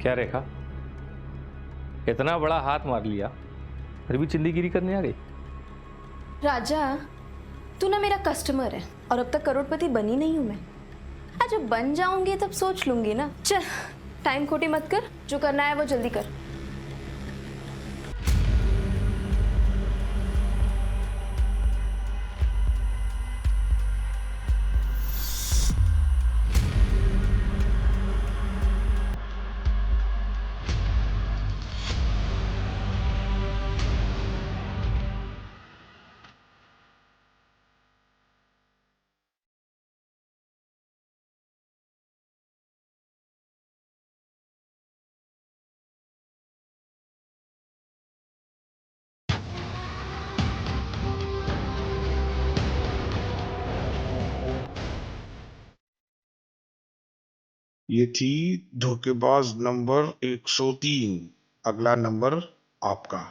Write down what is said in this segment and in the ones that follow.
क्या रेखा, इतना बड़ा हाथ मार लिया फिर भी चिल्लीगिरी करने आ गई? राजा, तू ना मेरा कस्टमर है और अब तक करोड़पति बनी नहीं हूं मैं। आज जब बन जाऊंगी तब सोच लूंगी ना। चल, टाइम खोटी मत कर, जो करना है वो जल्दी कर। ये थी धोखेबाज नंबर 103। अगला नंबर आपका।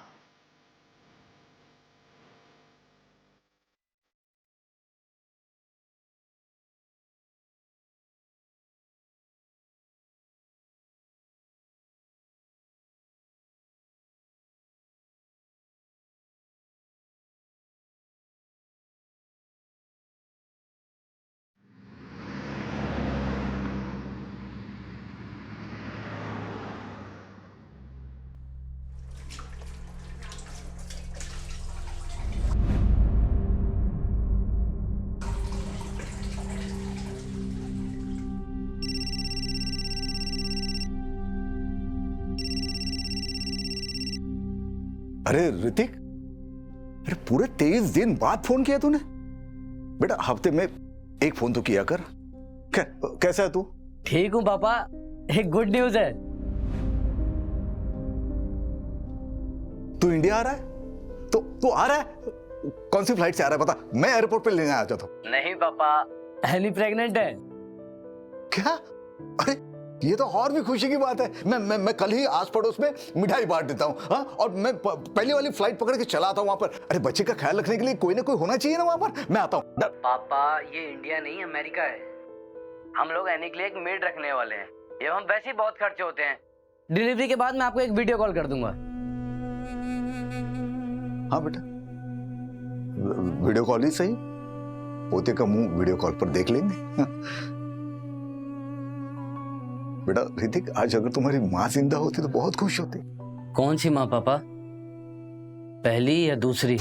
अरे ऋतिक, अरे पूरे 23 दिन बाद फोन किया तूने? बेटा हफ्ते में एक फोन तो किया कर। कैसा है तू? ठीक हूँ पापा, एक गुड न्यूज है। तू इंडिया आ रहा है? तो तू आ रहा है? कौन सी फ्लाइट से आ रहा है बता, मैं एयरपोर्ट पे लेने आ जाता हूँ। नहीं पापा, एनी प्रेग्नेंट है। क्या? अरे ये तो और भी खुशी की बात है। मैं कल ही आस पड़ोस में मिठाई बांट देता हूँ। हाँ, और मैं पहली वाली फ्लाइट पकड़ के चला आता हूँ वहां पर। अरे बच्चे का ख्याल रखने के लिए कोई ना कोई होना चाहिए ना वहां पर। मैं आता हूँ। पापा ये इंडिया नहीं अमेरिका है। हम लोग एनी के लिए एक मेड रखने वाले हैं, एवं वैसे ही बहुत खर्चे होते हैं। डिलीवरी के बाद मैं आपको एक वीडियो कॉल कर दूंगा। हाँ बेटा, वीडियो कॉल ही सही। पोते का मुंह वीडियो कॉल पर देख लेंगे। बेटा ऋतिक, आज अगर तुम्हारी माँ जिंदा होती तो बहुत खुश होती। कौन सी माँ पापा, पहली या दूसरी?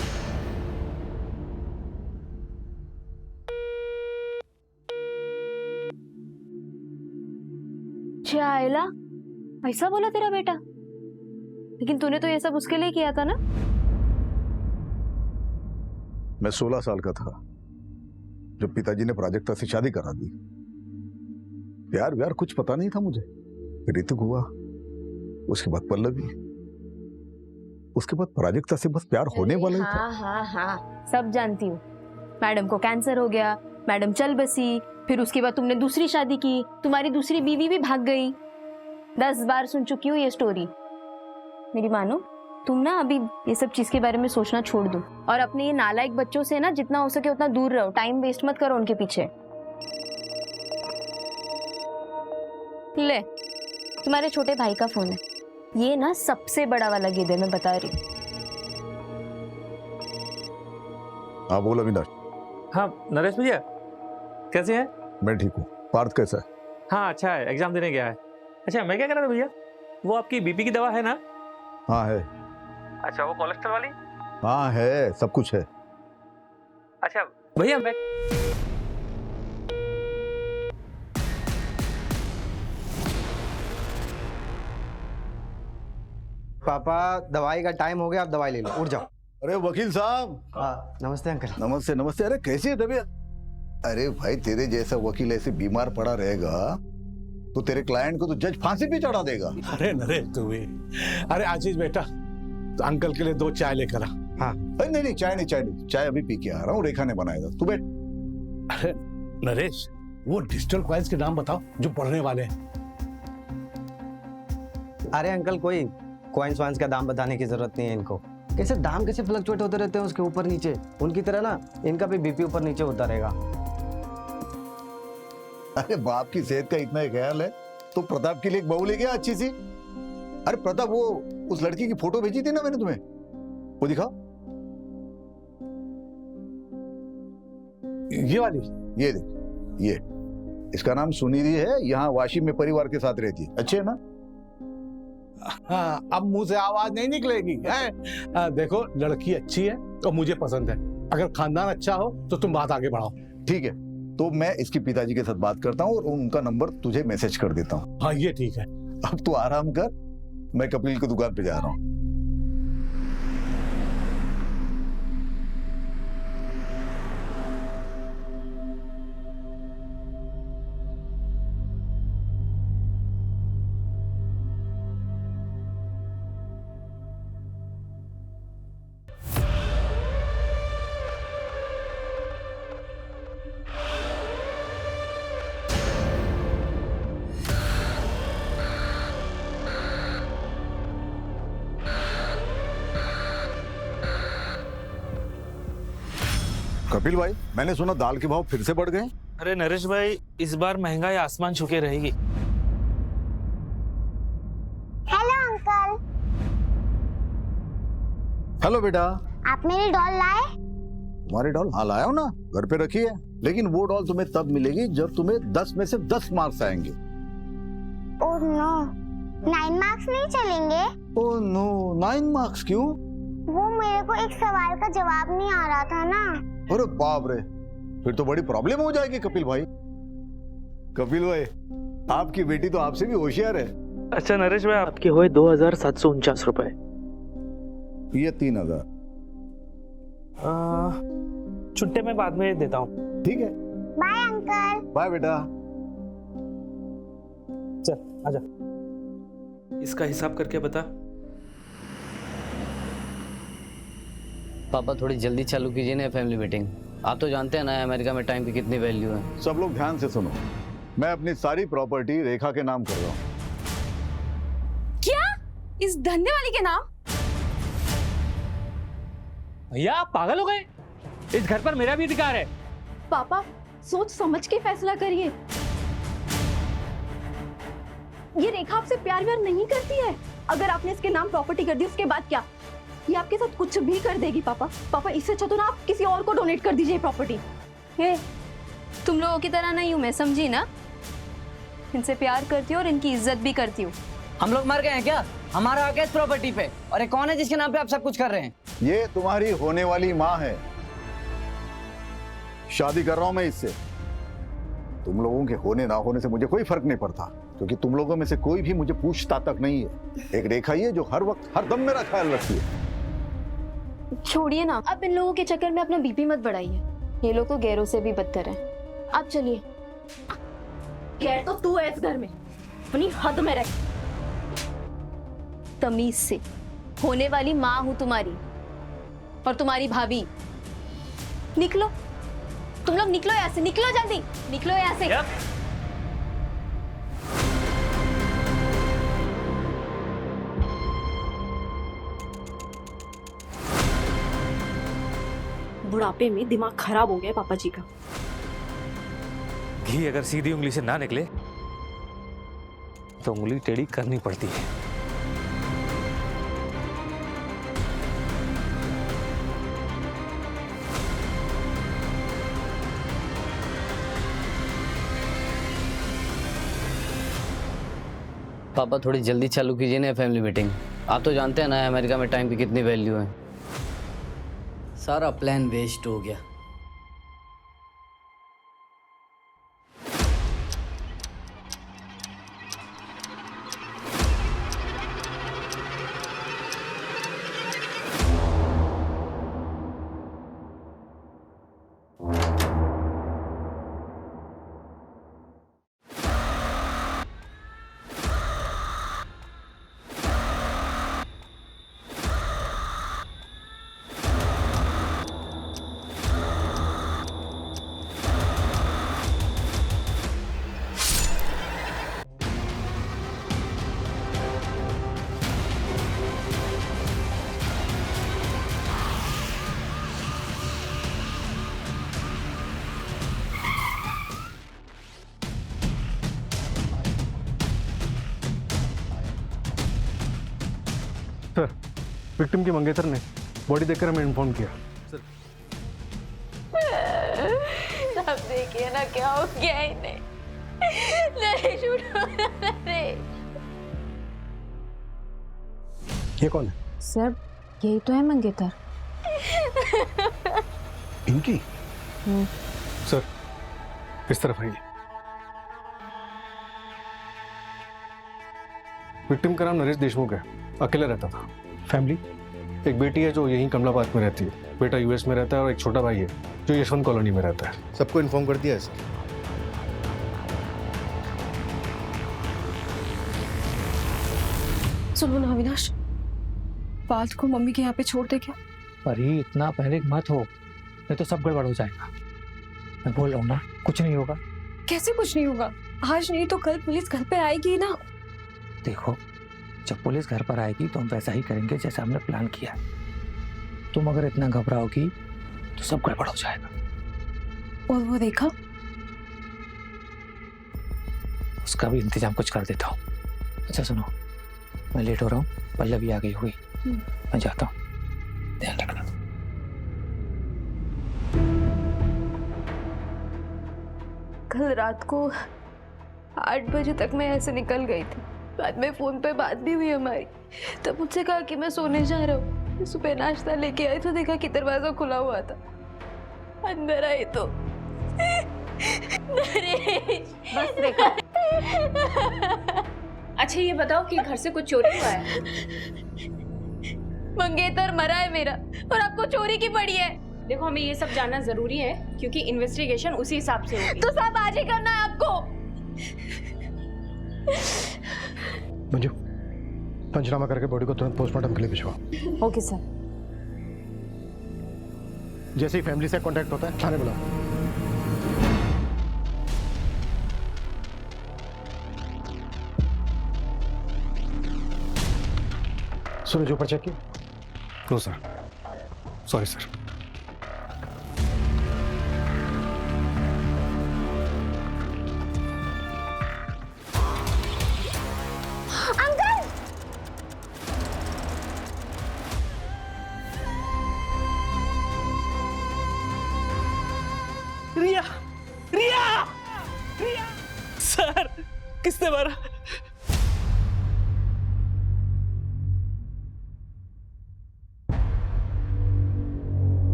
आयला, ऐसा बोला तेरा बेटा? लेकिन तूने तो ये सब उसके लिए किया था ना? मैं 16 साल का था जब पिताजी ने प्राजक्ता से शादी करा दी। प्यार व्यार कुछ पता नहीं था मुझे। ऋतिक हुआ, उसके बाद पल्लवी, उसके बाद प्राजक्ता से बस प्यार होने वाला ही था। हाँ, सब जानती हूँ। मैडम को कैंसर हो गया, मैडम चल बसी, फिर उसके बाद तुमने दूसरी शादी की, तुम्हारी दूसरी बीवी भी भाग गई। 10 बार सुन चुकी हूँ ये स्टोरी। मेरी मानो, तुम ना अभी ये सब चीज के बारे में सोचना छोड़ दो और अपने ये नालायक बच्चों से ना जितना हो सके उतना दूर रहो। टाइम वेस्ट मत करो उनके पीछे। ले, तुम्हारे छोटे भाई का फोन है। ये ना सबसे बड़ा वाला गिद्ध है, मैं बता रही हूँ। हाँ बोल अविनाश। हाँ नरेश भैया, कैसे हैं? मैं ठीक हूँ। पार्थ कैसा है? हाँ अच्छा है, एग्जाम देने गया है। अच्छा मैं क्या कह रहा था भैया, वो आपकी बीपी की दवा है ना? हाँ है। अच्छा वो कोलेस्ट्रॉल वाली? हाँ है, सब कुछ है। अच्छा भैया मैं पापा दवाई का टाइम हो गया, आप दवाई ले लो, उठ जाओ। अरे वकील साहब। हाँ नमस्ते अंकल। नमस्ते नमस्ते। अरे कैसी है तबीयत? अरे भाई तेरे जैसा वकील ऐसे बीमार पड़ा रहेगा तो तेरे क्लाइंट को तो जज फांसी पे चढ़ा देगा। अरे नरेश तू भी। अरे आशीष बेटा, तो अंकल के लिए 2 चाय लेकर आ। हाँ। अरे नहीं, चाय नहीं, चाय अभी पी के आ रहा हूँ। रेखा ने बनाया था, तू बैठ। अरे नरेश, वो डिजिटल कॉइन्स के नाम बताओ जो पढ़ने वाले हैं। अरे अंकल, कोई कॉइन्स वाइन्स का दाम बताने की जरूरत नहीं है इनको। कैसे दाम कैसे फ्लक्चुएट होते रहते हैं उसके ऊपर नीचे, उनकी तरह ना इनका भी बीपी ऊपर नीचे होता रहेगा। अरे बाप की सेहत का इतना ही ख्याल है तो प्रताप के लिए एक बहू लेके आ अच्छी सी। अरे प्रताप, वो उस लड़की की फोटो भेजी थी ना मैंने तुम्हें, वो दिखाओ। ये वाली? ये देख, ये इसका नाम सुनिधि है, यहाँ वाशिम में परिवार के साथ रहती है। अच्छे है ना? हाँ, अब मुंह से आवाज नहीं निकलेगी है? देखो, लड़की अच्छी है और मुझे पसंद है। अगर खानदान अच्छा हो तो तुम बात आगे बढ़ाओ। ठीक है, तो मैं इसके पिताजी के साथ बात करता हूँ और उनका नंबर तुझे मैसेज कर देता हूँ। हाँ, ये ठीक है। अब तू आराम कर, मैं कपिल की दुकान पे जा रहा हूँ। कपिल भाई, मैंने सुना दाल के भाव फिर से बढ़ गए। अरे नरेश भाई, इस बार महंगाई आसमान छू के रहेगी। Hello uncle. हेलो बेटा। आप मेरी डॉल लाए? तुम्हारी डॉल? हाँ लाया हूँ ना, घर पे रखी है। लेकिन वो डॉल तुम्हें तब मिलेगी जब तुम्हें 10 में से 10 मार्क्स आएंगे। ओह नो, 9 मार्क्स नहीं चलेंगे? ओह नो, 9 मार्क्स क्यों? वो मेरे को एक सवाल का जवाब नहीं आ रहा था ना। अरे बाप रे, फिर तो बड़ी प्रॉब्लम हो जाएगी कपिल भाई। कपिल भाई, आपकी बेटी तो आपसे भी होशियार है। अच्छा नरेश भाई, आपके हुए 2749 रुपए। ये 3000। छुट्टे में बाद में देता हूँ। ठीक है, बाय अंकल। बाय बेटा। चल आजा, इसका हिसाब करके बता। पापा थोड़ी जल्दी चालू कीजिए ना फैमिली मीटिंग। आप तो जानते हैं ना अमेरिका में टाइम की कितनी वैल्यू है। सब लोग ध्यान से सुनो, मैं अपनी सारी प्रॉपर्टी रेखा के नाम कर रहा हूँ। क्या? इस धंधे वाली के नाम? भैया आप पागल हो गए? इस घर पर मेरा भी अधिकार है। पापा सोच समझ के फैसला करिए। ये रेखा आपसे प्यार व्यार नहीं करती है। अगर आपने इसके नाम प्रॉपर्टी कर दी उसके बाद क्या? ये आपके साथ कुछ भी कर देगी पापा। पापा इससे अच्छा तो ना आप किसी और को डोनेट कर दीजिए प्रॉपर्टी। हे, तुम लोगों की तरह नहीं हूं मैं, समझी ना? इनसे प्यार करती हूँ और इनकी इज्जत भी करती हूँ। हम लोग मर गए हैं क्या? हमारा हक है इस प्रॉपर्टी पे। और ये कौन है जिसके नाम पे आप सब कुछ कर रहे हैं? ये तुम्हारी होने वाली माँ है। शादी कर रहा हूं मैं इससे। तुम लोगों के होने ना होने से मुझे कोई फर्क नहीं पड़ता, क्योंकि तुम लोगों में से कोई भी मुझे पूछता तक नहीं है। एक रेखा ही है जो हर वक्त हर दम मेरा ख्याल रखती है। छोड़िए ना, अब इन लोगों के चक्कर में अपना बीपी मत बढ़ाइए। ये लोग तो गैरों से भी बदतर हैं। आप चलिए। गैर तो तू है इस घर में, अपनी हद में रह। तमीज से। होने वाली माँ हूं तुम्हारी और तुम्हारी भाभी। निकलो, तुम लोग निकलो यहाँ से, निकलो जल्दी, निकलो यहाँ से। बुढ़ापे में दिमाग खराब हो गया पापा जी का। घी अगर सीधी उंगली से ना निकले तो उंगली टेढ़ी करनी पड़ती है। पापा थोड़ी जल्दी चालू कीजिए ना फैमिली मीटिंग। आप तो जानते हैं ना अमेरिका में टाइम की कितनी वैल्यू है। सारा प्लान वेस्ट हो गया। सर, विक्टिम की मंगेतर ने बॉडी देखकर हमें इन्फॉर्म किया। अब देखिए ना क्या हो गया इन्हें। नहीं छूटो नरेश। ये कौन है? सर यही तो है मंगेतर। इनकी? सर इस तरफ आइए। विक्टिम का नाम नरेश देशमुख है, अकेला रहता था। फैमिली? एक बेटी है जो यहीं कमलाबाद में रहती है, बेटा यूएस में रहता है और एक छोटा भाई है जो यशवंत कॉलोनी में रहता है। सबको इन्फॉर्म कर दिया है सर। सुनो ना अविनाश, बात को मम्मी के यहाँ पे छोड़ दे क्या? अरे इतना पैनिक मत हो, नहीं तो सब गड़बड़ हो जाएगा। मैं बोल रहा हूँ ना, कुछ नहीं होगा। कैसे कुछ नहीं होगा? आज नहीं तो कल पुलिस घर पे आएगी ना। देखो, जब पुलिस घर पर आएगी तो हम वैसा ही करेंगे जैसा हमने प्लान किया। तुम अगर इतना घबराओगी तो सब गड़बड़ हो जाएगा। और वो देखा, उसका भी इंतजाम कुछ कर देता हूँ। अच्छा सुनो, मैं लेट हो रहा हूँ, पल्लवी आ गई हुई, मैं जाता हूँ, ध्यान रखना। कल रात को 8 बजे तक मैं ऐसे निकल गई थी। बाद में फोन पे बात भी हुई हमारी। तब मुझसे कहा कि मैं सोने जा रहा हूँ। सुबह नाश्ता लेके आई तो देखा कि दरवाजा खुला हुआ था। अंदर आई तो नरेश। बस रेखा। अच्छा ये बताओ कि घर से कुछ चोरी हुआ है? मंगेतर मरा है मेरा और आपको चोरी की पड़ी है। देखो हमें ये सब जानना जरूरी है क्योंकि इन्वेस्टिगेशन उसी हिसाब से होगी। तो सब आज ही करना है आपको। मंजू, पंचनामा करके बॉडी को तुरंत पोस्टमार्टम के लिए भिजवाओ। Okay sir. जैसे ही फैमिली से कांटेक्ट होता है थाने बुलाओ। सूरज ऊपर चेक किया? No sir, sorry sir. Riya, Riya, Riya, sir किसने मारा?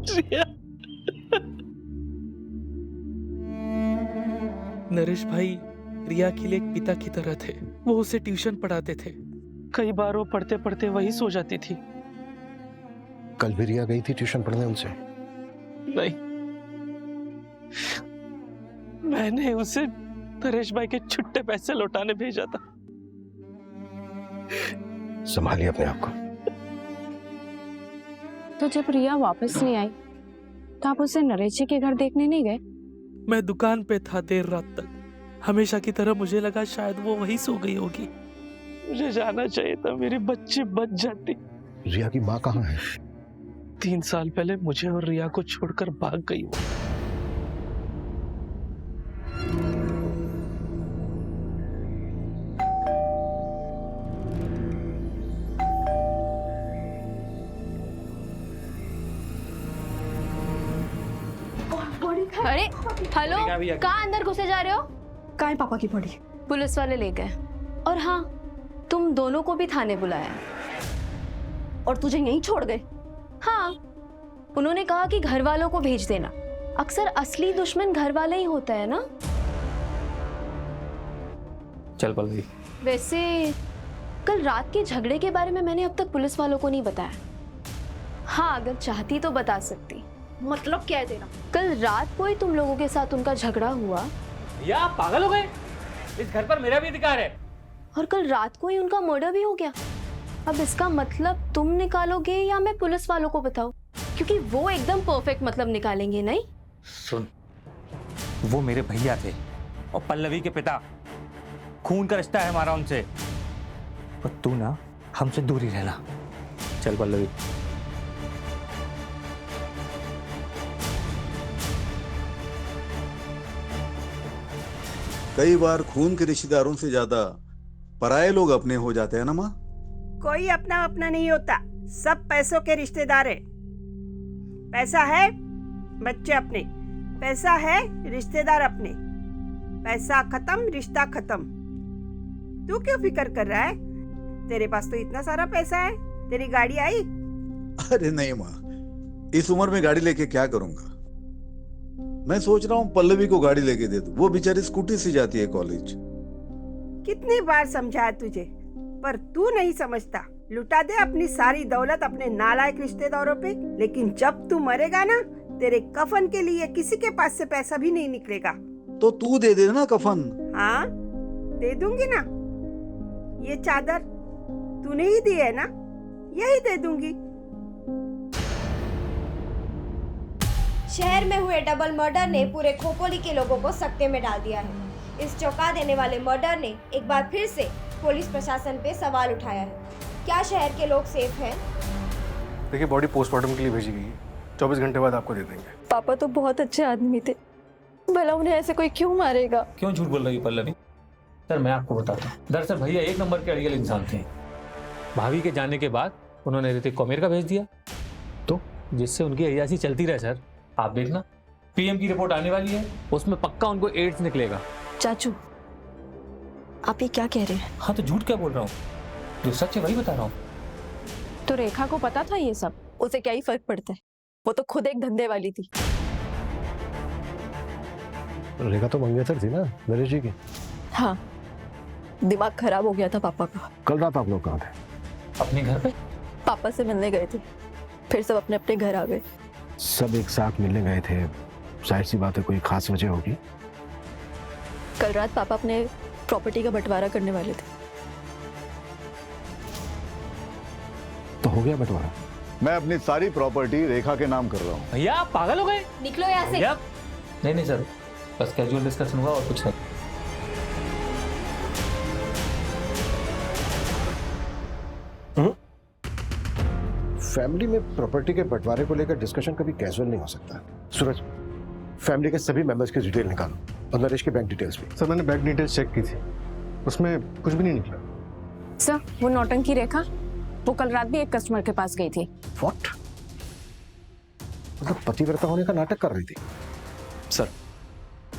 रिया, नरेश भाई रिया के लिए एक पिता की तरह थे। वो उसे ट्यूशन पढ़ाते थे। कई बार वो पढ़ते पढ़ते वही सो जाती थी। कल भी रिया गई थी ट्यूशन पढ़ने उनसे? नहीं, मैंने उसे नरेश भाई के छुट्टे पैसे लौटाने भेजा था। संभालिए अपने आप को। तो जब रिया वापस नहीं आई तो आप उसे नरेश जी के घर देखने नहीं गए? मैं दुकान पे था देर रात तक। हमेशा की तरह मुझे लगा शायद वो वही सो गई होगी। मुझे जाना चाहिए था, मेरे बच्चे बच जाते। रिया की माँ कहाँ है? 3 साल पहले मुझे और रिया को छोड़कर भाग गई वो। अरे हेलो, कहाँ अंदर घुसे जा रहे हो? कहाँ है पापा की बॉडी? पुलिस वाले ले गए। और हाँ, तुम दोनों को भी थाने बुलाया। और तुझे यहीं छोड़ गए? हाँ, उन्होंने कहा कि घर वालों को भेज देना। अक्सर असली दुश्मन घर वाले ही होता है ना। चल पल्लवी। वैसे कल रात के झगड़े के बारे में मैंने अब तक पुलिस वालों को नहीं बताया। हाँ, अगर चाहती तो बता सकती। मतलब क्या है तेरा? कल रात को ही तुम लोगों के साथ उनका झगड़ा हुआ। या आप पागल हो गए? इस घर पर मेरा भी अधिकार है। और कल रात को ही उनका मर्डर भी हो गया। अब इसका मतलब तुम निकालोगे या मैं पुलिस वालों को बताऊं? क्योंकि वो एकदम परफेक्ट मतलब निकालेंगे नहीं। सुन, वो मेरे भैया थे और पल्लवी के पिता। खून का रिश्ता है हमारा उनसे। और तू ना हमसे दूर ही रहना। चल पल्लवी। कई बार खून के रिश्तेदारों से ज्यादा पराये लोग अपने हो जाते हैं ना माँ। कोई अपना अपना नहीं होता, सब पैसों के रिश्तेदार है। पैसा है बच्चे अपने, पैसा है रिश्तेदार अपने, पैसा खत्म रिश्ता खत्म। तू क्यों फिक्र कर रहा है? तेरे पास तो इतना सारा पैसा है। तेरी गाड़ी आई? अरे नहीं माँ, इस उम्र में गाड़ी लेके क्या करूंगा। मैं सोच रहा हूँ पल्लवी को गाड़ी लेके दे दूं, वो बेचारी स्कूटी से जाती है कॉलेज। कितनी बार समझाया तुझे, पर तू नहीं समझता। लुटा दे अपनी सारी दौलत अपने नालायक रिश्तेदारों पे, लेकिन जब तू मरेगा ना, तेरे कफन के लिए किसी के पास से पैसा भी नहीं निकलेगा। तो तू दे दे ना कफन। हाँ दे दूंगी ना। ये चादर तूने ही दी है ना, यही दे दूंगी। शहर में हुए डबल मर्डर ने पूरे खोपोली के लोगों को सकते में डाल दिया है। इस चौंका देने वाले मर्डर ने एक बार फिर से पुलिस प्रशासन पे सवाल उठाया है। क्या शहर के लोग सेफ हैं? देखिए, बॉडी पोस्टमार्टम के लिए भेजी गई है, 24 घंटे बाद आपको दे देंगे। पापा तो बहुत अच्छे आदमी थे, भला उन्हें ऐसे कोई क्यों मारेगा? क्यों झूठ बोल रही है पल्लवी? सर मैं आपको बताता हूँ, दरअसल भैया एक नंबर के अड़ियल इंसान थे। भाभी के जाने के बाद उन्होंने ऋतिक को अमेरिका भेज दिया, तो जिससे उनकी अय्यासी चलती रहे। सर आप देखना, पीएम की रिपोर्ट आने वाली है, उसमें पक्का उनको एड्स निकलेगा। चाचू आप ये क्या कह रहे हैं? हाँ तो झूठ क्या बोल रहा हूँ, जो सच है वही बता रहा हूँ। तो रेखा को पता था ये सब? उसे क्या ही फर्क पड़ता है, वो तो खुद एक धंधे वाली थी। रेखा तो मंगेतर थी ना नरेश जी की। हाँ, दिमाग खराब हो गया था पापा का। कल रात आप लोग कहाँ थे? अपने घर पे पापा से मिलने गए थे, फिर सब अपने अपने घर आ गए। सब एक साथ मिलने गए थे, जाहिर सी बात है कोई खास वजह होगी। कल रात पापा अपने प्रॉपर्टी का बंटवारा करने वाले थे। तो हो गया बंटवारा? मैं अपनी सारी प्रॉपर्टी रेखा के नाम कर रहा हूँ। भैया आप पागल हो गए? निकलो यहाँ से। भैया नहीं सर, बस कैजुअल डिस्कशन हुआ और कुछ नहीं। फैमिली में प्रॉपर्टी के बंटवारे को लेकर डिस्कशन कभी कैजुअल नहीं हो सकता। सूरज, फैमिली के सभी मेंबर्स की डिटेल निकालो और नरेश की बैंक डिटेल्स भी। सर मैंने बैंक डिटेल्स चेक की थी, उसमें कुछ भी नहीं निकला। सर वो नौटंकी रेखा, वो कल रात भी एक कस्टमर के पास गई थी। व्हाट? मतलब पतिव्रता होने का नाटक कर रही थी? सर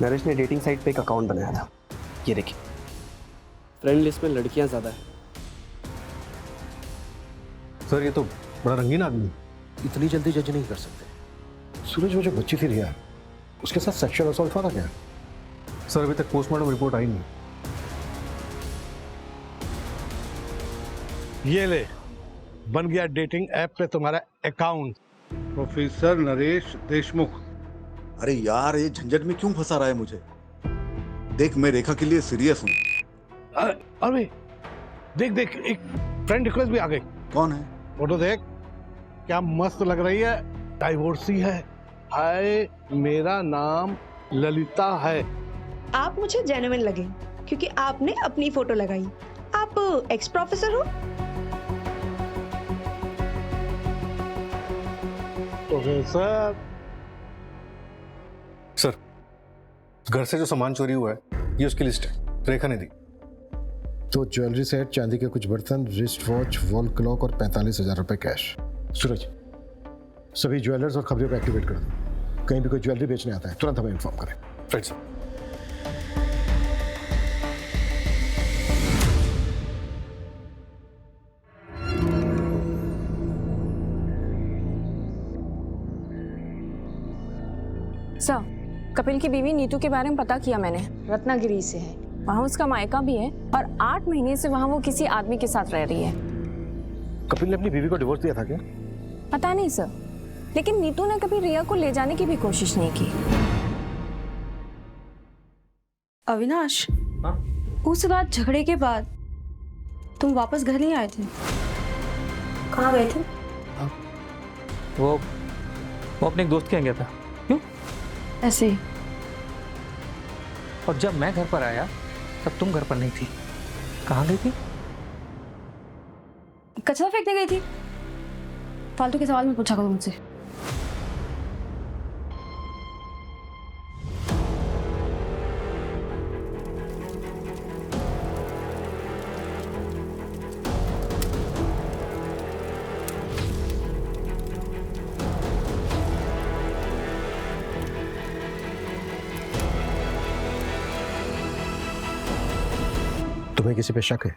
नरेश ने डेटिंग साइट पे एक अकाउंट बनाया था, ये देखिए। फ्रेंड लिस्ट में लड़कियां ज्यादा है। सर ये तो बड़ा रंगीन आदमी। इतनी जल्दी जज नहीं कर सकते। सूरज वो जो बच्ची थी रिया, उसके साथ सेक्सुअल असॉल्ट हुआ था क्या? सर अभी तक पोस्टमार्टम रिपोर्ट आई नहीं। ये ले, बन गया डेटिंग ऐप पे तुम्हारा अकाउंट। प्रोफेसर नरेश देशमुख। अरे यार, ये झंझट में क्यों फंसा रहा है मुझे? देख, मैं रेखा के लिए सीरियस हूँ। अरे देख देख, एक फ्रेंड रिक्वेस्ट भी आ गई। कौन है? फोटो देख, क्या मस्त लग रही है। डाइवोर्सी है। हाय, मेरा नाम ललिता है। आप मुझे जेन्युइन लगे क्योंकि आपने अपनी फोटो लगाई। आप एक्स प्रोफेसर हो? प्रोफेसर। सर घर से जो सामान चोरी हुआ है ये उसकी लिस्ट है, रेखा ने दी। तो ज्वेलरी सेट, चांदी के कुछ बर्तन, रिस्ट वॉच, वॉल क्लॉक और 45,000 रुपए कैश। सूरज, सभी ज्वेलर्स और खबरियों को एक्टिवेट कर दो। कहीं भी कोई ज्वेलरी बेचने आता है तुरंत हमें इन्फॉर्म करें। Right sir. सर कपिल की बीवी नीतू के बारे में पता किया मैंने। रत्नागिरी से है। वहाँ उसका मायका भी है और 8 महीने से वहाँ वो किसी आदमी के साथ रह रही है। कपिल ने अपनी बीवी को डिवोर्स दिया था क्या? पता नहीं सर, लेकिन नीतू ने कभी रिया को ले जाने की भी कोशिश नहीं की। अविनाश, उस रात झगड़े के बाद तुम वापस घर नहीं आए थे? कहाँ गए थे? वो अपने एक दोस्त के यहाँ गया था। क्यों? ऐसे ही। और जब मैं घर पर आया तब तुम घर पर नहीं थी। कहाँ गई थी? कचरा फेंकने गई थी। फालतू के सवाल मत पूछा करो मुझसे। तुम्हें किसी पे शक है?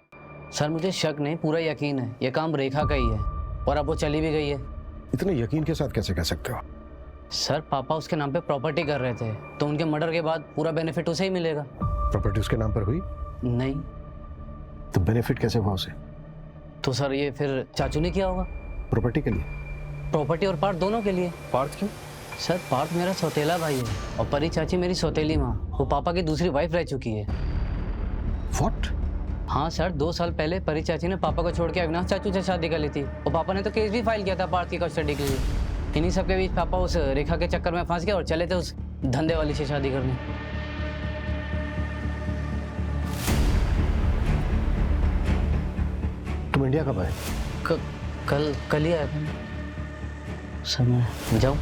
सर मुझे शक नहीं, पूरा यकीन है ये काम रेखा का ही है, और अब वो चली भी गई है। इतने यकीन के साथ कैसे कह सकते हो? सर पापा उसके नाम पे प्रॉपर्टी कर रहे थे, तो उनके मर्डर के बाद पूरा बेनिफिट उसे ही मिलेगा। प्रॉपर्टी उसके नाम पर हुई? नहीं। तो बेनिफिट कैसे हुआ उसे? तो सर ये फिर चाचू ने किया होगा। प्रॉपर्टी के लिए? प्रॉपर्टी और पार्थ दोनों के लिए। पार्थ क्यों? सर पार्थ मेरा सौतेला भाई है, और परी चाची मेरी सौतेली माँ, वो पापा की दूसरी वाइफ रह चुकी है। What? हाँ सर, 2 साल पहले परी चाची ने पापा को छोड़ के अविनाश चाचू से शादी कर ली थी, और पापा ने तो केस भी फाइल किया था पार्थ की कस्टडी के लिए। इन्हीं सब के बीच पापा उस रेखा के चक्कर में फंस गए और चले थे उस धंधे वाली से शादी करने। तुम इंडिया कब आए? कल ही आया था सर। मैं जाऊँ?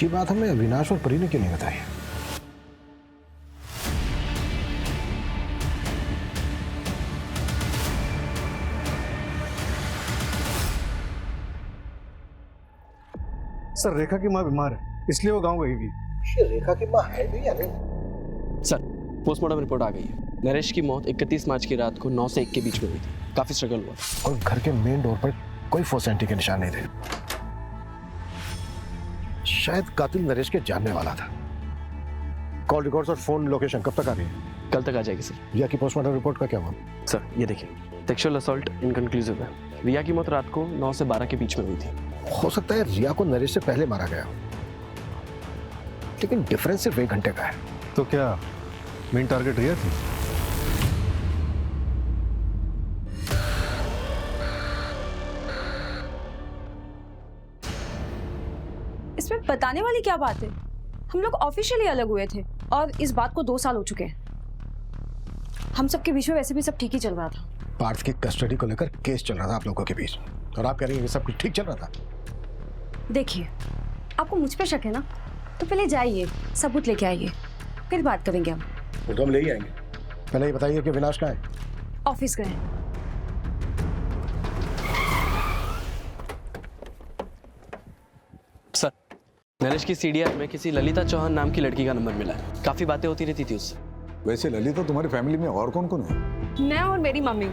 ये बात हमें अविनाश और परी ने क्यों नहीं बताई? सर रेखा की माँ बीमार है, इसलिए वो गांव गई थी। ये रेखा की माँ है भी या नहीं? सर पोस्टमार्टम रिपोर्ट आ गई है। नरेश की मौत 31 मार्च की रात को 9 से 1 के बीच में हुई थी। काफी स्ट्रगल हुआ और घर के मेन डोर पर कोई फोर्सेंटी के निशान नहीं थे। शायद कातिल नरेश के जानने वाला था। कॉल रिकॉर्ड्स और फोन लोकेशन कब तक आ रही है? कल तक आ जाएगी सर। रिया की पोस्टमार्टम रिपोर्ट का क्या हुआ? सर ये देखिए, सेक्सुअल असॉल्ट इनकंक्लूसिव है। रिया की मौत रात को 9 से 12 के बीच में हुई थी। हो सकता है रिया को नरेश से पहले मारा गया, लेकिन डिफरेंस सिर्फ 1 घंटे का है। तो क्या मेन टारगेट रिया थी? इसमें बताने वाली क्या बात है? हम लोग ऑफिशियली अलग हुए थे और इस बात को 2 साल हो चुके हैं। हम सबके बीच में वैसे भी सब ठीक ही चल रहा था। पार्थ की कस्टडी को लेकर केस चल रहा था आप लोगों के बीच, और आप कह रही हैं कि सब कुछ ठीक चल रहा था? देखिए, आपको मुझ पे शक है ना, तो पहले जाइए सबूत लेके आइए, फिर बात करेंगे हम। वो तो हम ले ही आएंगे। पहले ये बताइए कि विनाश कहाँ है? ऑफिस गए। सर नरेश की सीडीआर में किसी ललिता चौहान नाम की लड़की का नंबर मिला है। काफी बातें होती रहती थी उससे। वैसे ललिता तुम्हारी फैमिली में और कौन कौन है? मैं और मेरी मम्मी।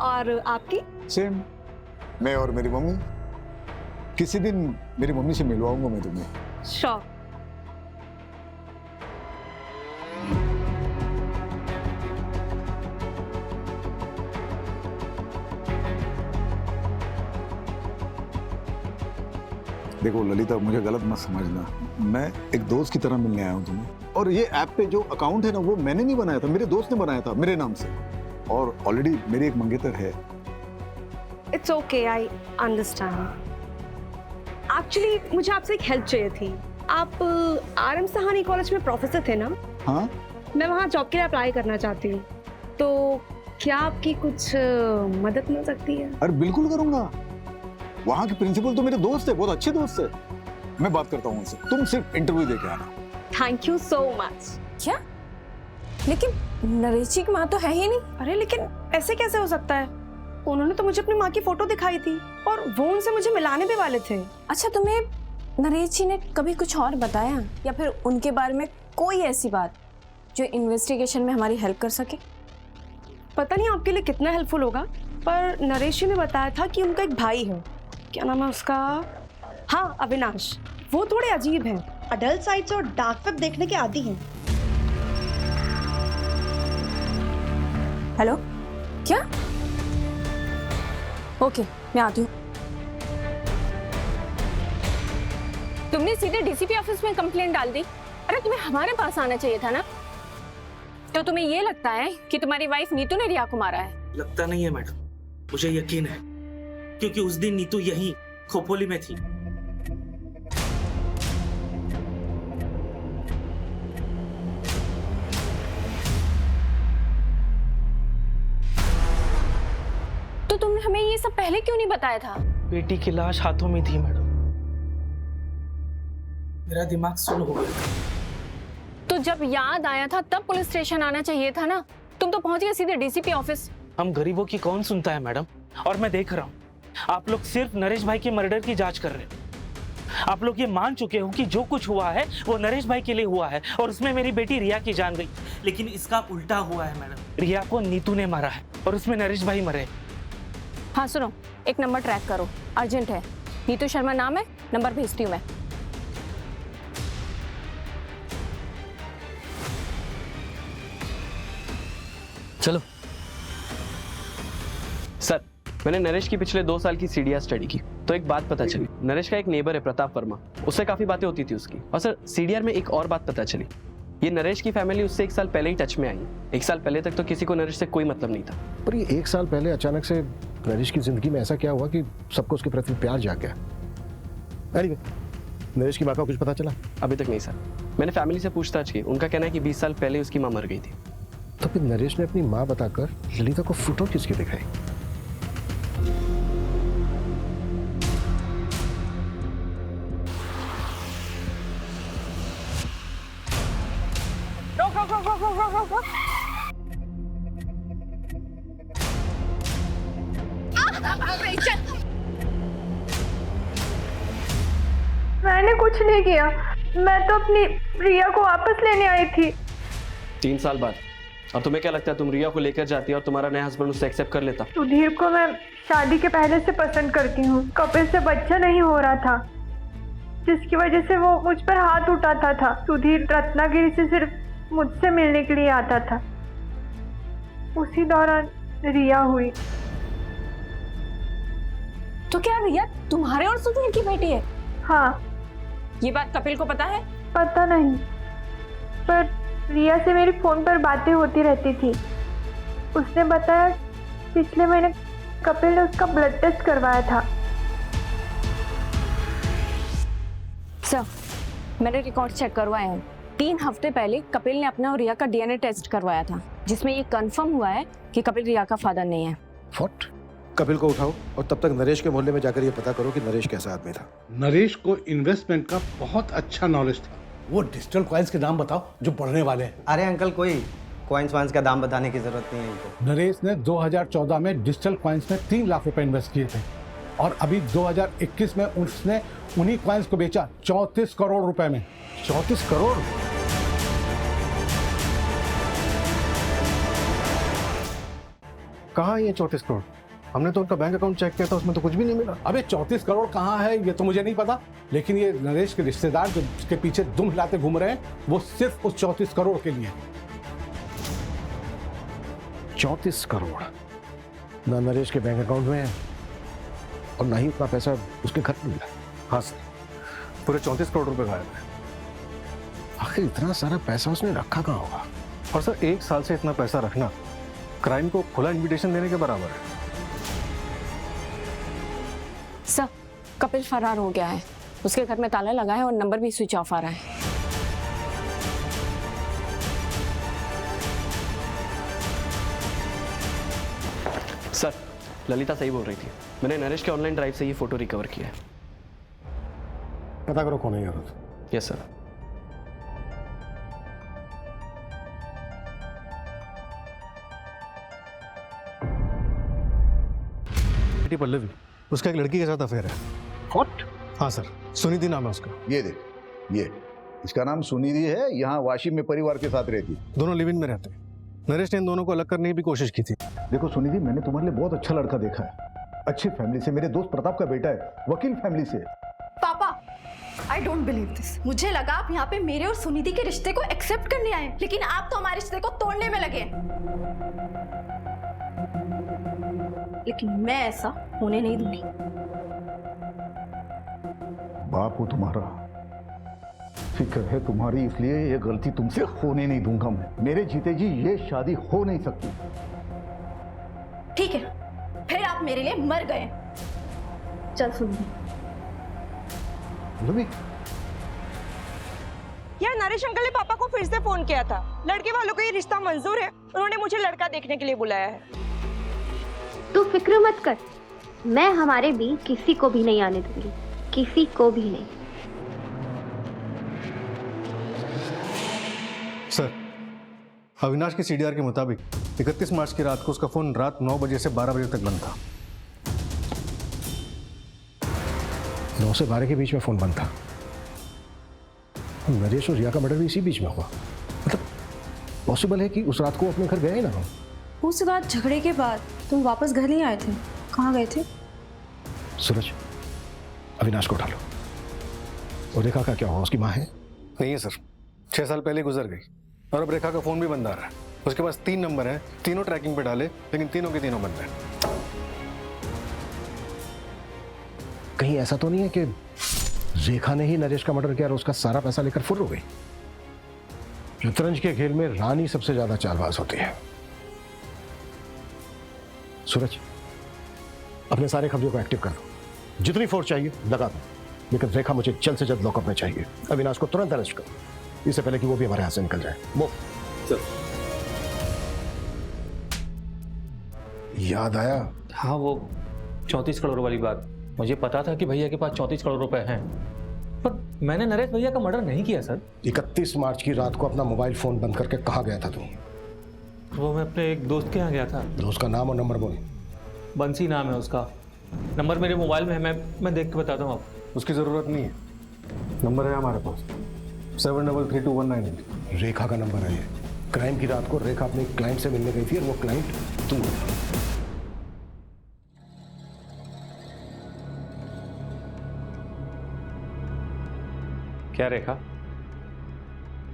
और आपकी? सेम, मैं और मेरी मम्मी। किसी दिन मेरी मम्मी से मिलवाऊंगा मैं तुम्हें। श्योर। देखो ललिता, मुझे गलत मत समझना, मैं एक दोस्त की तरह मिलने आया हूँ तुम्हें। और ये ऐप पे जो अकाउंट है ना, वो मैंने नहीं बनाया था, मेरे दोस्त ने बनाया था मेरे नाम से, और ऑलरेडी मेरी एक मंगेतर है। It's okay, I understand. Actually मुझे आपसे एक हेल्प चाहिए थी। आप RM सहानी कॉलेज में प्रोफेसर थे ना? हाँ। मैं वहाँ जॉब के लिए अप्लाई करना चाहती हूँ, तो क्या आपकी कुछ मदद मिल सकती है? अरे बिल्कुल करूंगा। वहाँ के प्रिंसिपल तो मेरे दोस्त है, बहुत अच्छे दोस्त है। मैं बात करता हूँ उनसे, तुम सिर्फ इंटरव्यू दे के आना। Thank you so much. क्या? लेकिन नरेश जी की माँ तो है ही नहीं। अरे लेकिन ऐसे कैसे हो सकता है? उन्होंने तो मुझे अपनी माँ की फोटो दिखाई थी और वो उनसे मुझे मिलाने भी वाले थे। अच्छा, तुम्हें नरेश जी ने कभी कुछ और बताया, या फिर उनके बारे में कोई ऐसी बात जो इन्वेस्टिगेशन में हमारी हेल्प कर सके? पता नहीं आपके लिए कितना हेल्पफुल होगा, पर नरेश जी ने बताया था कि उनका एक भाई है। क्या नाम है उसका? हाँ, अविनाश। वो थोड़े अजीब हैं, अडल्ट साइट्स और डार्क वेब देखने के आदी हैं। हेलो, क्या? ओके, मैं आती हूँ। तुमने सीधे डीसीपी ऑफिस में कंप्लेंट डाल दी। अरे तुम्हें हमारे पास आना चाहिए था ना। तो तुम्हें ये लगता है कि तुम्हारी वाइफ नीतू ने रिया को मारा है? लगता नहीं है मैडम, मुझे यकीन है, क्योंकि उस दिन नीतू यहीं खोपोली में थी। तो तुमने हमें ये सब पहले क्यों नहीं बताया था? बेटी की लाश हाथों में थी मैडम, मेरा दिमाग सुन हो गया था। तो जब याद आया था तब पुलिस स्टेशन आना चाहिए था ना। तुम तो पहुंच गए सीधे डीसीपी ऑफिस। हम गरीबों की कौन सुनता है मैडम, और मैं देख रहा हूँ आप लोग सिर्फ नरेश भाई के मर्डर की जांच कर रहे हैं। आप लोग ये मान चुके हो कि जो कुछ हुआ है वो नरेश भाई के लिए हुआ है और उसमें मेरी बेटी रिया की जान गई। लेकिन इसका उल्टा हुआ है मैडम। रिया को नीतू ने मारा है और उसमें नरेश भाई मरे। हाँ सुनो, एक नंबर ट्रैक करो, अर्जेंट है। नीतू शर्मा नाम है, नंबर भेजती हूँ मैं। चलो सर, मैंने नरेश की पिछले 2 साल की सीडीआर स्टडी की तो एक बात पता चली। नरेश का एक नेबर है प्रताप वर्मा, उससे काफी बातें होती थी उसकी। और सर सीडीआर में एक और बात पता चली, ये नरेश की फैमिली उससे 1 साल पहले ही टच में आई। 1 साल पहले तक तो किसी को नरेश से कोई मतलब नहीं था। पर ये 1 साल पहले अचानक से नरेश की जिंदगी में ऐसा क्या हुआ कि सबको उसके प्रति प्यार जाग गया? Anyway, नरेश की माँ का कुछ पता चला? अभी तक नहीं सर, मैंने फैमिली से पूछताछ की। उनका कहना है कि 20 साल पहले उसकी माँ मर गई थी। तो फिर नरेश ने अपनी माँ बताकर ललिता को फोटो किसकी दिखाई? मैंने कुछ नहीं किया, मैं तो अपनी रिया को वापस लेने आई थी। 3 साल बाद और तुम्हें क्या लगता है तुम रिया को लेकर जाती और तुम्हारा नया हस्बैंड उससे एक्सेप्ट कर लेता? सुधीर को मैं शादी के पहले से पसंद करती हूँ। कपिल से बच्चा नहीं हो रहा था, जिसकी वजह से वो मुझ पर हाथ उठाता था। सुधीर रत्नागिरी से सिर्फ मुझसे मिलने के लिए आता था। उसी दौरान रिया हुई। तो क्या रिया तुम्हारे और सुधीर की बेटी है? हाँ। ये बात कपिल को पता है? पता नहीं, पर रिया से मेरी फोन पर बातें होती रहती थी। उसने बताया पिछले महीने कपिल ने उसका ब्लड टेस्ट करवाया था। सर, मैंने रिकॉर्ड चेक करवाए हैं। 3 हफ्ते पहले कपिल ने अपना और रिया का डीएनए टेस्ट करवाया था, जिसमें ये कंफर्म हुआ है कि कपिल रिया का फादर नहीं है। व्हाट? कपिल को उठाओ और तब तक नरेश के मोहल्ले में जाकर ये पता करो कि नरेश कैसा आदमी था। नरेश को इन्वेस्टमेंट का बहुत अच्छा नॉलेज था। वो डिजिटल कॉइन्स के नाम बताओ जो बढ़ने वाले हैं। अरे अंकल, कोई कॉइन्स वाइन्स का दाम बताने की जरूरत नहीं है इनको। नरेश ने 2014 में डिजिटल कॉइन्स में 3 लाख रुपए इन्वेस्ट किए थे और अभी 2021 में उसने उन्हीं कॉइन्स को बेचा 34 करोड़ रुपए में। 34 करोड़? कहाँ है ये 34 करोड़? हमने तो उनका बैंक अकाउंट चेक किया था, उसमें तो कुछ भी नहीं मिला। अबे 34 करोड़ कहाँ है ये तो मुझे नहीं पता, लेकिन ये नरेश के रिश्तेदार जो उसके पीछे दुम हिलाते घूम रहे हैं वो सिर्फ उस 34 करोड़ के लिए। 34 करोड़ ना नरेश के बैंक अकाउंट में है और ना ही उतना पैसा उसके घर में मिला। हाँ सर, पूरे 34 करोड़ रुपए गायब है। आखिर इतना सारा पैसा उसने रखा कहाँ होगा? और सर 1 साल से इतना पैसा रखना क्राइम को खुला इन्विटेशन देने के बराबर है। सर, कपिल फरार हो गया है। उसके घर में ताला लगा है और नंबर भी स्विच ऑफ आ रहा है। सर, ललिता सही बोल रही थी। मैंने नरेश के ऑनलाइन ड्राइव से ये फोटो रिकवर किया है। पता करो कौन है ये औरत। Yes sir. बेटी पल्लवी, उसका एक लड़की के साथ अफेयर है। व्हाट? हाँ सर, सुनिधि नाम है उसका। ये देख, ये इसका नाम सुनिधि है, यहाँ वाशिम में परिवार के साथ रहती है। दोनों लिव इन में रहते हैं। नरेश ने इन दोनों को अलग करने की भी कोशिश की थी। देखो सुनिधि, मैंने तुम्हारे लिए बहुत अच्छा लड़का देखा है, अच्छी फैमिली से, मेरे दोस्त प्रताप का बेटा है, वकील फैमिली से। पापा, आई डोंट बिलीव दिस। मुझे लगा आप यहाँ पे मेरे और सुनिधि के रिश्ते को एक्सेप्ट करने आए, लेकिन आप तो हमारे रिश्ते को तोड़ने में लगे। लेकिन मैं ऐसा होने नहीं दूंगी। बाप हूं तुम्हारा, फिक्र है तुम्हारी, इसलिए ये गलती तुमसे होने नहीं दूंगा मैं। मेरे जीते जी ये शादी हो नहीं सकती। ठीक है, फिर आप मेरे लिए मर गए। चल सुनिए। यार, नरेश अंकल ने पापा को फिर से फोन किया था। लड़के वालों को ये रिश्ता मंजूर है, उन्होंने मुझे लड़का देखने के लिए बुलाया है। तू फिक्र मत कर, मैं हमारे बीच किसी को भी नहीं आने दूंगी, किसी को भी नहीं। सर, अविनाश की सीडीआर के मुताबिक 31 मार्च की रात को उसका फोन रात 9 बजे से 12 बजे तक बंद था। 9 से 12 के बीच में फोन बंद था। नरेश और रिया का मर्डर भी इसी बीच में हुआ। मतलब पॉसिबल है कि उस रात को अपने घर गए ही ना हो। उस रात झगड़े के बाद तुम वापस घर नहीं आए थे, कहाँ गए थे? सूरज, अविनाश को उठा लो। और रेखा का क्या हुआ? उसकी माँ है? नहीं है सर, 6 साल पहले गुजर गई और अब रेखा का फोन भी बंद आ रहा है। उसके पास 3 नंबर हैं, तीनों ट्रैकिंग पे डाले, लेकिन तीनों के तीनों बंद हैं। कहीं ऐसा तो नहीं है कि रेखा ने ही नरेश का मर्डर किया और उसका सारा पैसा लेकर फुर्र हो गई? शतरंज के खेल में रानी सबसे ज्यादा चालबाज होती है। सूरज, अपने सारे कब्जे को एक्टिव कर दो, जितनी फोर्स चाहिए लगा दो, लेकिन रेखा मुझे जल्द से जल्द लॉकअप में चाहिए। अविनाश को तुरंत अरेस्ट करो, इससे पहले कि वो भी हमारे हाथ से निकल जाए। वो याद आया? हाँ, वो 34 करोड़ वाली बात। मुझे पता था कि भैया के पास 34 करोड़ रुपए हैं, पर मैंने नरेश भैया का मर्डर नहीं किया सर। 31 मार्च की रात को अपना मोबाइल फोन बंद करके कहाँ गया था तुम? वो मैं अपने एक दोस्त के यहाँ गया था। दोस्त का नाम और नंबर बोल। बंसी नाम है उसका, नंबर मेरे मोबाइल में है, मैं देख के बताता हूँ आपको। उसकी ज़रूरत नहीं है, नंबर है हमारे पास 733219। रेखा का नंबर है ये। क्राइम की रात को रेखा अपने क्लाइंट से मिलने गई थी और वो क्लाइंट तुम हो। क्या रेखा,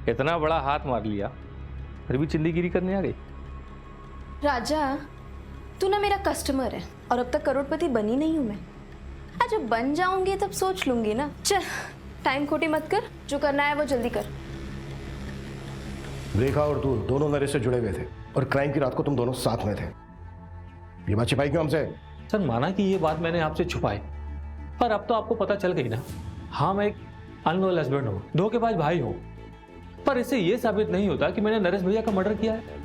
इतना बड़ा हाथ मार लिया फिर भी चिंदीगिरी करने आ गई? राजा, तू ना मेरा कस्टमर है और अब तक करोड़पति बनी नहीं हूं मैं। आज जब बन जाऊंगी तब सोच लूंगी ना। चल, टाइम खोटी मत कर, जो करना है वो जल्दी कर। रेखा और तू दोनों नरेश से जुड़े हुए थे और क्राइम की रात को तुम दोनों साथ में थे। ये बात छिपाई क्यों हमसे? सर, माना कि ये बात मैंने आपसे छुपाई, पर अब तो आपको पता चल गई ना। हाँ, मैं एक अनलॉयल हस्बैंड हूँ, धोखेबाज भाई हूँ, पर इससे ये साबित नहीं होता कि मैंने नरेश भैया का मर्डर किया है।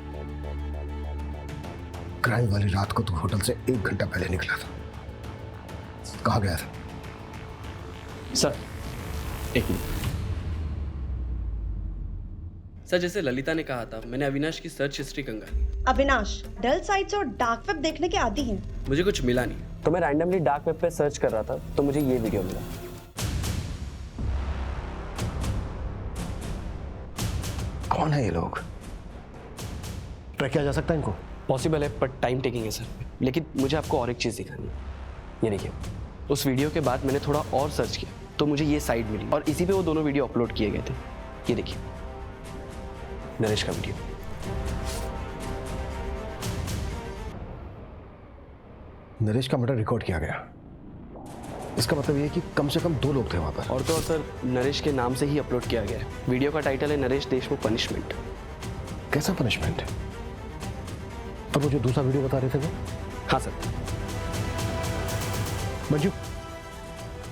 क्राइम वाली रात को तू होटल से 1 घंटा पहले निकला था, कहाँ गया था? सर, एक मिनट। सर, जैसे ललिता ने कहा था, मैंने अविनाश की सर्च हिस्ट्री कंगाली। अविनाश डल साइट्स और डार्क वेब देखने के आदी हैं। मुझे कुछ मिला नहीं, तो मैं रैंडमली डार्क वेब पे सर्च कर रहा था, तो मुझे ये वीडियो मिला। कौन है ये लोग? ट्रैक किया जा सकता है इनको? पॉसिबल है, पर टाइम टेकिंग है सर। लेकिन मुझे आपको और एक चीज़ दिखानी है। ये देखिए, उस वीडियो के बाद मैंने थोड़ा और सर्च किया तो मुझे ये साइट मिली और इसी पे वो दोनों वीडियो अपलोड किए गए थे। ये देखिए, नरेश का वीडियो। नरेश का मर्डर रिकॉर्ड किया गया, इसका मतलब ये कि कम से कम 2 लोग थे वहां पर। और तो और सर, नरेश के नाम से ही अपलोड किया गया है। वीडियो का टाइटल है नरेश देशमुख पनिशमेंट। कैसा पनिशमेंट? और वो जो दूसरा वीडियो बता रहे थे वो? हाँ सर। मंजू,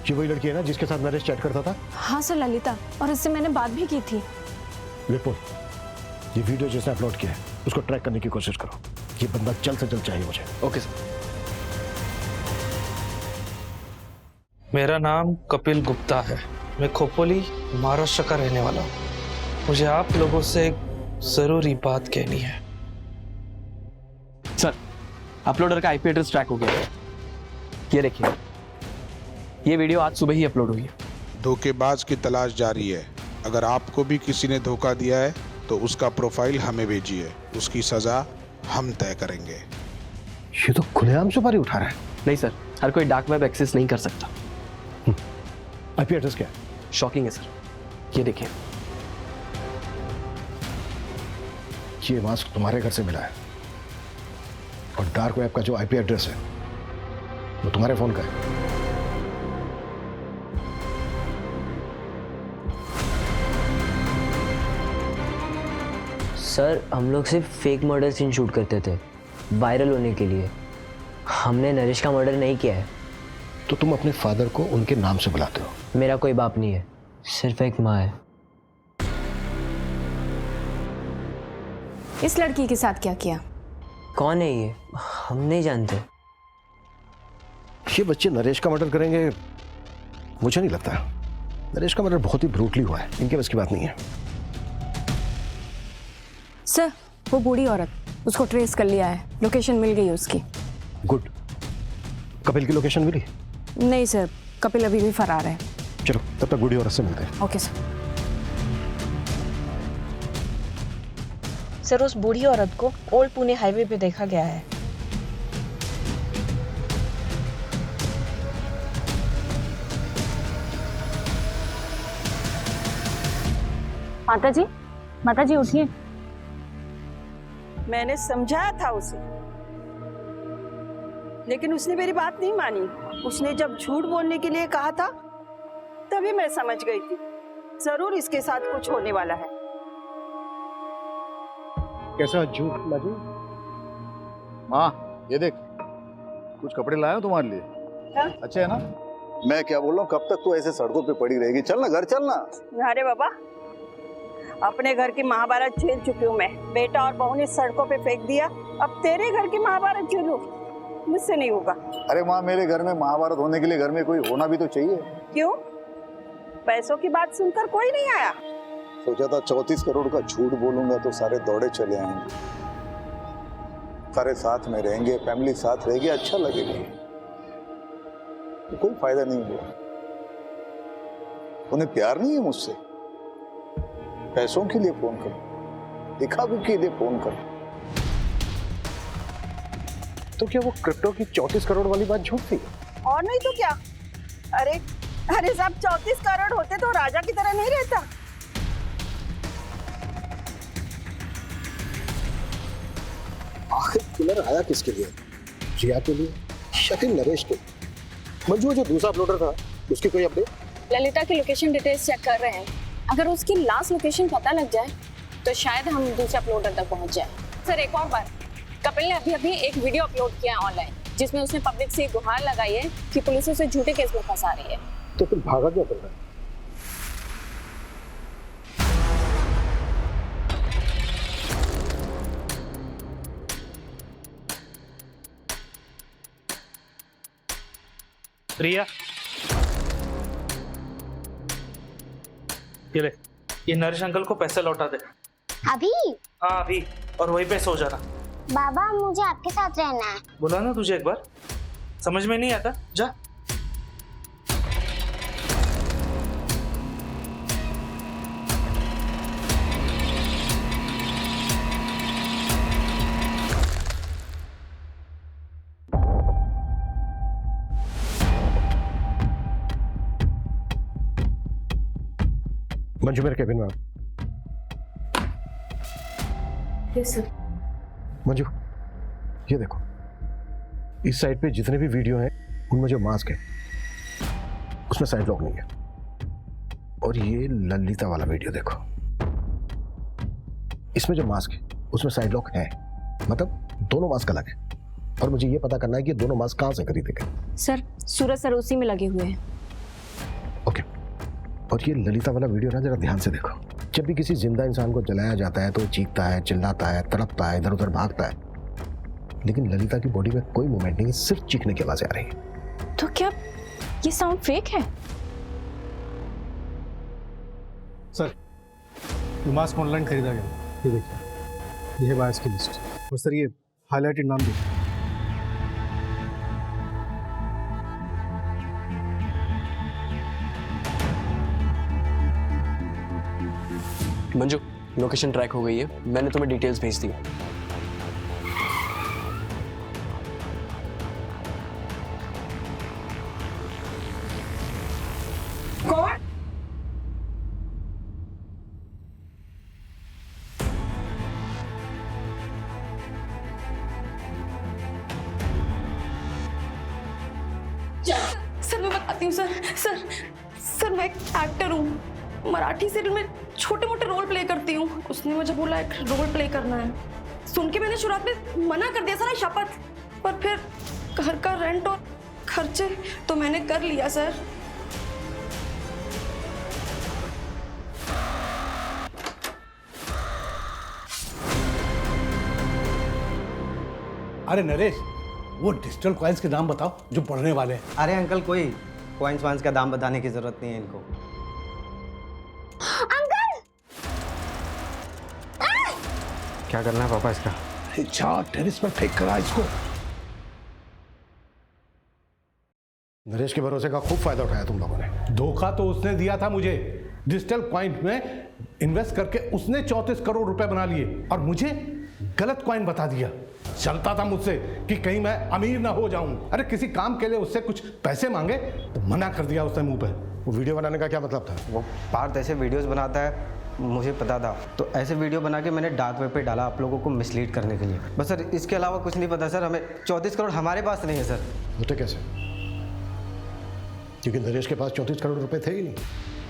ये वही लड़की है ना जिसके साथ नरेश चैट करता था? हाँ सर, ललिता, और इससे मैंने बात भी की थी। विपुल, ये वीडियो जिसने अपलोड किया है उसको ट्रैक करने की कोशिश करो। ये बंदा जल्द से जल्द चाहिए मुझे। Okay sir. मेरा नाम कपिल गुप्ता है, मैं खोपोली महाराष्ट्र का रहने वाला हूँ। मुझे आप लोगों से एक जरूरी बात कहनी है। सर, अपलोडर का आईपी एड्रेस ट्रैक हो गया है। ये देखिए, ये वीडियो आज सुबह ही अपलोड हुई है। धोखेबाज की तलाश जारी है। अगर आपको भी किसी ने धोखा दिया है तो उसका प्रोफाइल हमें भेजिए, उसकी सजा हम तय करेंगे। ये तो खुलेआम सुपारी उठा रहा है। नहीं सर, हर कोई डार्क वेब एक्सेस नहीं कर सकता। आईपी एड्रेस क्या है? शॉकिंग है सर, ये देखिए। ये मास्क तुम्हारे घर से मिला है और डार्क वेब का जो आईपी एड्रेस है वो तुम्हारे फोन का है। सर, हम लोग सिर्फ फेक मर्डर सीन शूट करते थे, वायरल होने के लिए। हमने नरेश का मर्डर नहीं किया है। तो तुम अपने फादर को उनके नाम से बुलाते हो? मेरा कोई बाप नहीं है, सिर्फ एक माँ है। इस लड़की के साथ क्या किया? कौन है ये? हम नहीं जानते। ये बच्चे नरेश का मर्डर करेंगे मुझे नहीं लगता। नरेश का मर्डर बहुत ही ब्रूटली हुआ है, इनके बस की बात नहीं है। सर, वो बूढ़ी औरत, उसको ट्रेस कर लिया है, लोकेशन मिल गई उसकी। गुड। कपिल की लोकेशन मिली? नहीं सर, कपिल अभी भी फरार है। चलो तब तक बूढ़ी औरत से मिलते हैं। Okay sir. सर उस बूढ़ी औरत को ओल्ड पुणे हाईवे पे देखा गया है। माता जी उठिए। मैंने समझाया था उसे, लेकिन उसने मेरी बात नहीं मानी। उसने जब झूठ बोलने के लिए कहा था तभी मैं समझ गई थी जरूर इसके साथ कुछ होने वाला है। कैसा झूठ लाजू? माँ ये देख, कुछ कपड़े लाया हूं तुम्हारे लिए। क्या? अच्छे है ना? मैं क्या बोल रहा हूँ, कब तक तू ऐसे सड़कों पे पड़ी रहेगी? चल ना घर चलना। अरे बाबा, अपने घर की महाभारत झेल चुकी हूँ मैं। बेटा और बहू ने सड़कों पे फेंक दिया, अब तेरे घर की महाभारत झेलूं? मुझसे नहीं होगा। अरे माँ, मेरे घर में महाभारत होने के लिए घर में कोई होना भी तो चाहिए। क्यों? पैसों की बात सुनकर कोई नहीं आया? सोचा था 34 करोड़ का झूठ बोलूंगा तो सारे दौड़े चले आएंगे, सारे साथ में रहेंगे, फैमिली साथ रहेगी, अच्छा लगेगा। तो कोई फायदा नहीं हुआ। उन्हें प्यार नहीं है मुझसे, पैसों के लिए फोन करो, दिखावे के लिए फोन करो। तो क्या वो क्रिप्टो की 34 करोड़ वाली बात झूठ थी? और नहीं तो क्या। अरे अरे साहब, 34 करोड़ होते तो राजा की तरह नहीं रहता। आखिर किलर आया किसके लिए? रिया के लिए या फिर नरेश के लिए? मंजू, जो दूसरा अपलोडर था उसकी कोई अपडेट? ललिता की लोकेशन डिटेल्स चेक कर रहे हैं। अगर उसकी लास्ट लोकेशन पता लग जाए तो शायद हम दूसरे अपलोडर तक पहुंच जाए। सर एक और बात, कपिल ने अभी एक वीडियो अपलोड किया है ऑनलाइन, जिसमें उसने पब्लिक से गुहार लगाई है कि पुलिस उसे झूठे केस में फंसा रही है। तो फिर भागा क्या कर रहा है? रिया, ये ले, ये नरेश अंकल को पैसे लौटा दे। अभी? हाँ अभी, और वहीं पे सो जाना। बाबा मुझे आपके साथ रहना है। बोला ना तुझे एक बार, समझ में नहीं आता? जा। मंजू, मेरे केबिन में आओ। Yes sir. मंजू, ये देखो, इस साइड पे जितने भी वीडियो हैं उनमें जो मास्क है उसमें साइड लॉक नहीं है। और ये ललिता वाला वीडियो देखो, इसमें जो मास्क है उसमें साइड लॉक है, मतलब दोनों मास्क अलग है। और मुझे ये पता करना है कि दोनों मास्क कहाँ से खरीदे गए। सर सूरज सर उसी में लगे हुए हैं। ओके। और ये ललिता वाला वीडियो ना जरा ध्यान से देखो। जब भी किसी जिंदा इंसान को जलाया जाता है तो वो चीखता है, चिल्लाता है, तड़पता है, इधर उधर भागता है, लेकिन ललिता की बॉडी में कोई मूवमेंट नहीं है, सिर्फ चीखने की आवाजें आ रही है। तो क्या ये साउंड फेक है? सर, ये मास्क ऑनलाइन खरीदा गया। ये देखिए, ये है बायर्स की लिस्ट। और सर ये हाईलाइटेड नाम देखिए। मंजू, लोकेशन ट्रैक हो गई है, मैंने तुम्हें डिटेल्स भेज दी। कौन? सर मैं बताती हूँ सर मैं एक एक्टर हूँ। मराठी सीरियल में छोटे मोटे रोल प्ले करती हूँ। उसने मुझे बोला एक रोल प्ले करना है। सुन के मैंने शुरुआत में मना कर दिया सर, शपथ। पर फिर घर का रेंट और खर्चे तो मैंने कर लिया सर। अरे नरेश, वो डिजिटल कॉइन्स के नाम बताओ जो बढ़ने वाले हैं। अरे अंकल, कोई कॉइन्स वाइन्स का दाम बताने की जरूरत नहीं है इनको। अंकल! क्या करना है पापा इसका? जा टेरिस पर फेंक करा इसको। नरेश के भरोसे का खूब फायदा उठाया तुम लोगों ने। धोखा तो उसने दिया था मुझे। डिजिटल कॉइन में इन्वेस्ट करके उसने 34 करोड़ रुपए बना लिए और मुझे गलत कॉइन बता दिया। चलता था मुझसे कि कहीं मैं अमीर ना हो जाऊं। अरे किसी काम के लिए उससे कुछ पैसे मांगे तो मना कर दिया उसने मुंह पे। वो वीडियो बनाने का क्या मतलब था? वो पार्थ ऐसे वीडियोस बनाता है, मुझे पता था, तो ऐसे वीडियो बना के मैंने डार्क वेब पे डाला आप लोगों को मिसलीड करने के लिए। बस सर इसके अलावा कुछ नहीं पता सर। हमें 34 करोड़ हमारे पास नहीं है सर। होते कैसे? क्योंकि नरेश के पास 34 करोड़ रुपए थे ही नहीं।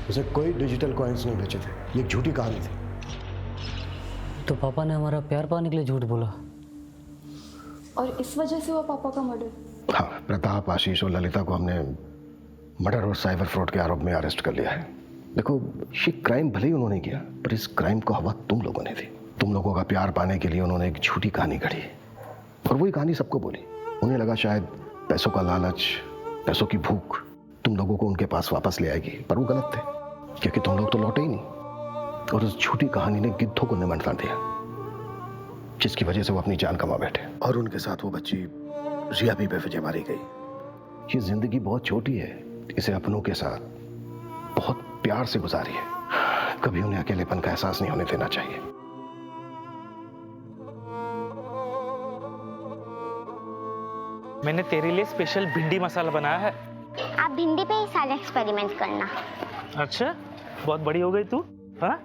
उसे कोई डिजिटल कॉइन्स नहीं बेचे थे। ये एक झूठी कहानी थी। तो पापा ने हमारा प्यार पाने के लिए झूठ बोला और इस वजह से हुआ पापा का मर्डर? हाँ, प्रताप, आशीष और ललिता को हमने मर्डर और साइबर फ्रॉड के आरोप में अरेस्ट कर लिया है। देखो, ये क्राइम भले ही उन्होंने किया, पर इस क्राइम को हवा तुम लोगों ने दी। तुम लोगों का प्यार पाने के लिए उन्होंने एक झूठी कहानी गढ़ी और वही कहानी सबको बोली। उन्हें लगा शायद पैसों का लालच, पैसों की भूख तुम लोगों को उनके पास वापस ले आएगी, पर वो गलत थे, क्योंकि तुम लोग तो लौटे ही नहीं। और उस झूठी कहानी ने गिद्धों को निमंत्रण दिया, जिसकी वजह से वो अपनी जान कमा बैठे। और उनके साथ वो बच्ची रिया भी बेवजह मारी गई। ये जिंदगी बहुत छोटी है, इसे अपनों के साथ बहुत प्यार से गुजारिए। कभी उन्हें अकेलेपन का एहसास नहीं होने देना चाहिए। मैंने तेरे लिए स्पेशल भिंडी मसाला बनाया है। आप भिंडी पे ही सारे एक्सपेरिमेंट करना। अच्छा, बहुत बड़ी हो गई तू। हाँ